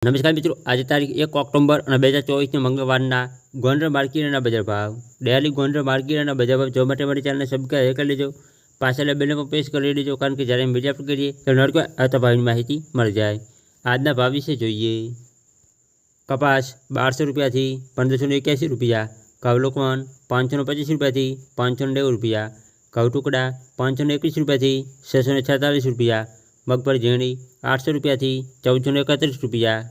નમસ્કાર મિત્રો, આજે તારીખ 1 ઓક્ટોબર અને 2024 મંગળવારના ગોંડલ માર્કેટના બજાર ભાવ. ડેલી ગોંડલ માર્કેટના બજાર ભાવ જોવા માટે મારી ચેનલને સબસ્ક્રાઈબ કરી લેજો. પાછળ બેલ પર પ્રેસ કરી લેજો, કારણ કે જ્યારે વિડીયો અપલોડ કરીએ ત્યારે નોટિફિકેશન આવતા ભાવની માહિતી મળી જાય. આજના ભાવ વિશે જોઈએ. કપાસ 1200 રૂપિયાથી 1581 રૂપિયા, ઘઉં લોકવન 525 રૂપિયાથી 590 રૂપિયા, ઘઉં ટુકડા 521 રૂપિયાથી 646 રૂપિયા, મગફળી ઝીણી 800 રૂપિયાથી 1431 રૂપિયા,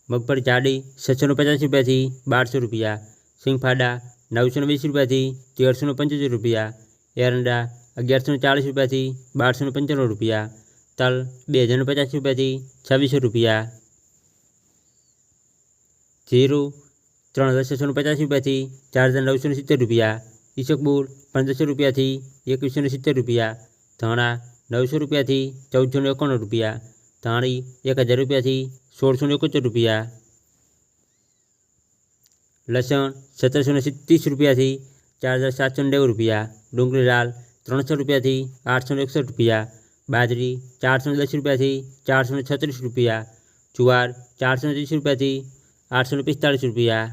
મગફળી જાડી 650 રૂપિયાથી 1200 રૂપિયા, સિંગફાડા 920 રૂપિયાથી 1375 રૂપિયા, એરંડા 1140 રૂપિયાથી 1295 રૂપિયા, તલ 2050 રૂપિયાથી 2600 રૂપિયા, જીરું 3650 રૂપિયાથી 4970 રૂપિયા, ઈસબગુલ 1500 રૂપિયાથી 2170 રૂપિયા, ધાણા 900 રૂપિયાથી 1491 રૂપિયા, ધાણી 1000 રૂપિયાથી 1671 રૂપિયા, લસણ 1730 રૂપિયાથી 4790 રૂપિયા, ડુંગળી લાલ 300 રૂપિયાથી 861 રૂપિયા, બાજરી 410 રૂપિયાથી 436 રૂપિયા, જુવાર 430 રૂપિયાથી 845 રૂપિયા,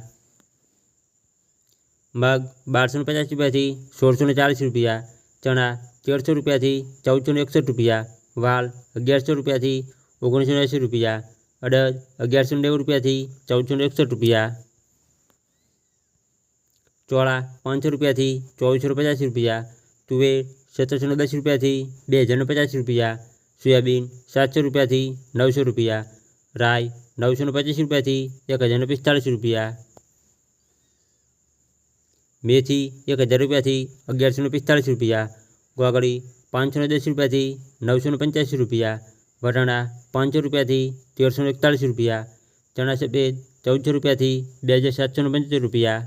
મગ 1250 રૂપિયાથી 1640 રૂપિયા, ચણા 1300 રૂપિયાથી 1461 રૂપિયા, વાલ 1100 રૂપિયાથી 1980 રૂપિયા, અડદ 1190 રૂપિયાથી 1461 રૂપિયા, ચોળા 500 રૂપિયાથી 2450 રૂપિયા, તુવેર 1710 રૂપિયાથી 2050 રૂપિયા, સોયાબીન 700 રૂપિયાથી 900 રૂપિયા, રાઈ 925 રૂપિયાથી 1045 રૂપિયા, મેથી 1000 રૂપિયાથી 1145 રૂપિયા, ગોગળી 510 રૂપિયાથી 985 રૂપિયા, વટાણા 500 રૂપિયાથી 1341 રૂપિયા, ચણા સફેદ 1400 રૂપિયાથી 2775 રૂપિયા.